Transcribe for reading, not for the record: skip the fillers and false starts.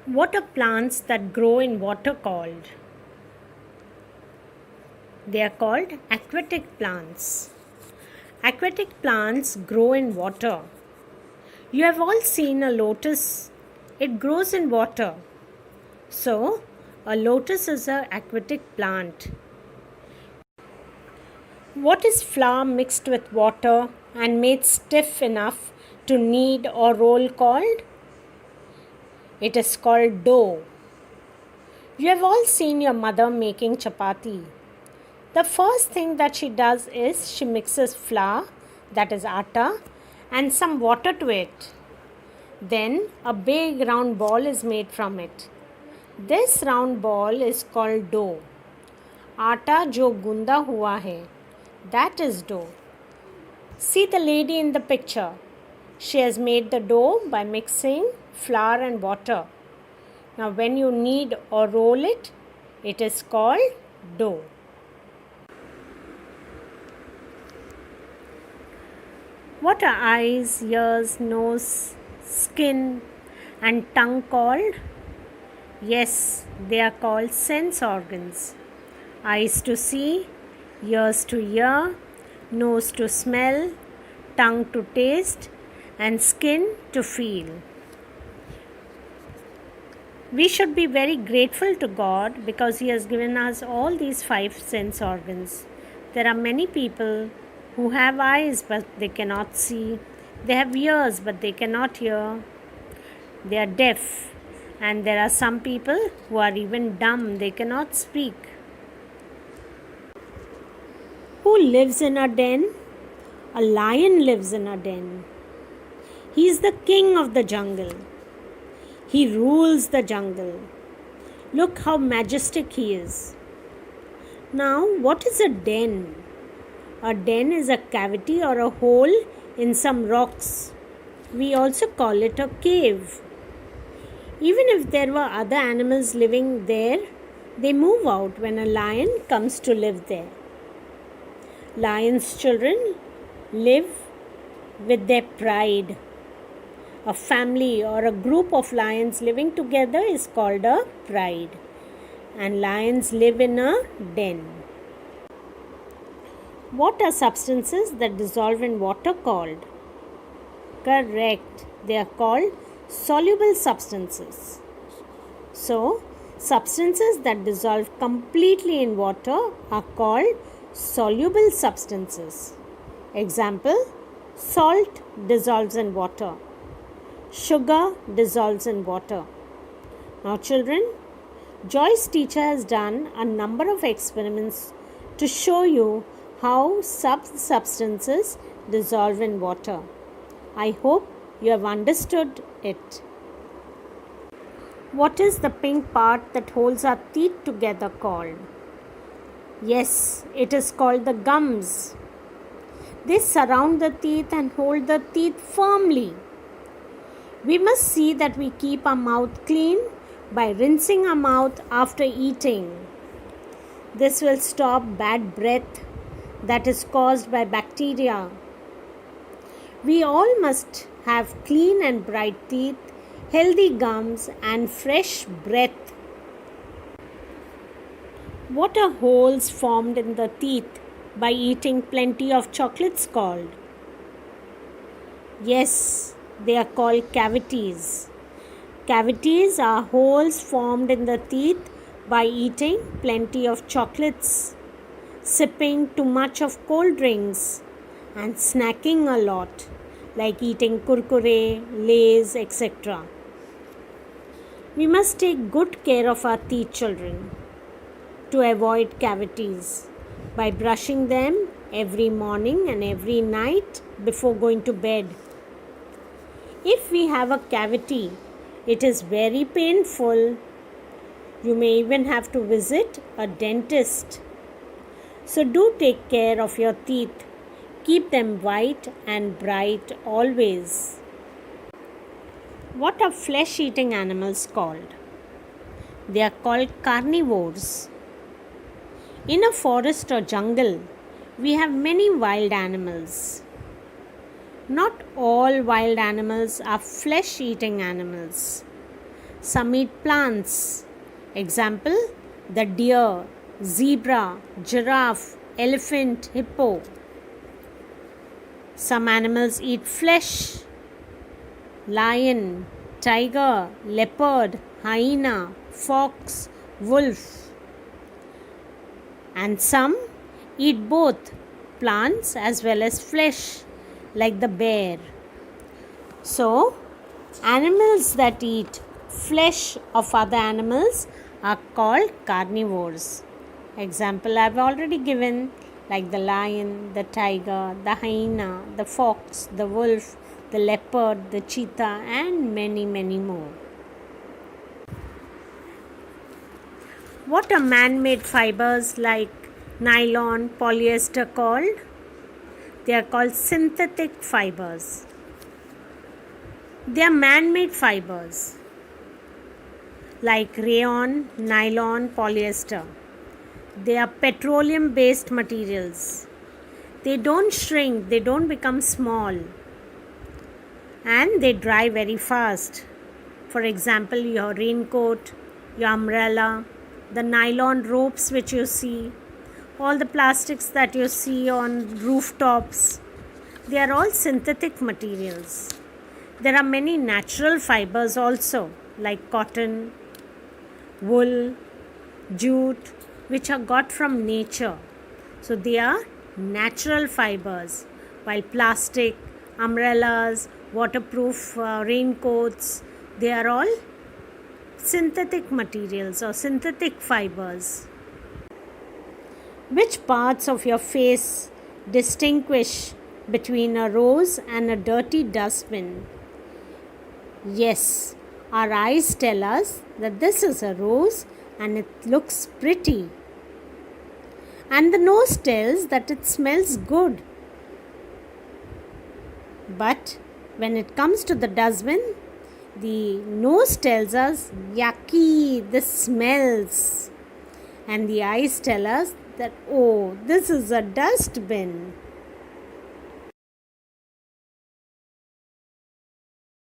What are plants that grow in water called? They are called aquatic plants. Aquatic plants grow in water. You have all seen a lotus. It grows in water. So, a lotus is an aquatic plant. What is flour mixed with water and made stiff enough to knead or roll called? It is called dough. You have all seen your mother making chapati. The first thing that she does is she mixes flour, that is atta, and some water to it. Then a big round ball is made from it. This round ball is called dough. Atta jo gunda hua hai, that is dough. See the lady in the picture. She has made the dough by mixing flour and water. Now when you knead or roll it, it is called dough. What are eyes, ears, nose, skin and tongue called? Yes, they are called sense organs. Eyes to see, ears to hear, nose to smell, tongue to taste, and skin to feel. We should be very grateful to God because He has given us all these 5 sense organs. There are many people who have eyes but they cannot see. They have ears but they cannot hear. They are deaf. And there are some people who are even dumb. They cannot speak. Who lives in a den? A lion lives in a den. He is the king of the jungle. He rules the jungle. Look how majestic he is. Now, what is a den? A den is a cavity or a hole in some rocks. We also call it a cave. Even if there were other animals living there, they move out when a lion comes to live there. Lions' children live with their pride. A family or a group of lions living together is called a pride. And lions live in a den. What are substances that dissolve in water called? Correct. They are called soluble substances. So, substances that dissolve completely in water are called soluble substances. Example, salt dissolves in water. Sugar dissolves in water. Now children, Joy's teacher has done a number of experiments to show you how substances dissolve in water. I hope you have understood it. What is the pink part that holds our teeth together called? Yes, it is called the gums. They surround the teeth and hold the teeth firmly. We must see that we keep our mouth clean by rinsing our mouth after eating. This will stop bad breath that is caused by bacteria. We all must have clean and bright teeth, healthy gums, and fresh breath. What are holes formed in the teeth by eating plenty of chocolates called? Yes, they are called cavities. Cavities are holes formed in the teeth by eating plenty of chocolates, sipping too much of cold drinks, and snacking a lot, like eating kurkure, lays, etc. We must take good care of our teeth, children, to avoid cavities by brushing them every morning and every night before going to bed. If we have a cavity, it is very painful. You may even have to visit a dentist. So do take care of your teeth. Keep them white and bright always. What are flesh-eating animals called? They are called carnivores. In a forest or jungle, we have many wild animals. Not all wild animals are flesh-eating animals. Some eat plants. Example, the deer, zebra, giraffe, elephant, hippo. Some animals eat flesh. Lion, tiger, leopard, hyena, fox, wolf. And some eat both plants as well as flesh, like the bear. So, animals that eat flesh of other animals are called carnivores. Example I have already given, like the lion, the tiger, the hyena, the fox, the wolf, the leopard, the cheetah, and many, many more. What are man-made fibers like nylon, polyester called? They are called synthetic fibers. They are man-made fibers like rayon, nylon, polyester. They are petroleum-based materials. They don't shrink, they don't become small, and they dry very fast. For example, your raincoat, your umbrella, the nylon ropes which you see, all the plastics that you see on rooftops, they are all synthetic materials. There are many natural fibers also, like cotton, wool, jute, which are got from nature. So they are natural fibers, while plastic, umbrellas, waterproof raincoats, they are all synthetic materials or synthetic fibers. Which parts of your face distinguish between a rose and a dirty dustbin? Yes, our eyes tell us that this is a rose and it looks pretty. And the nose tells that it smells good. But when it comes to the dustbin, the nose tells us, yucky, this smells. And the eyes tell us that, oh, this is a dustbin.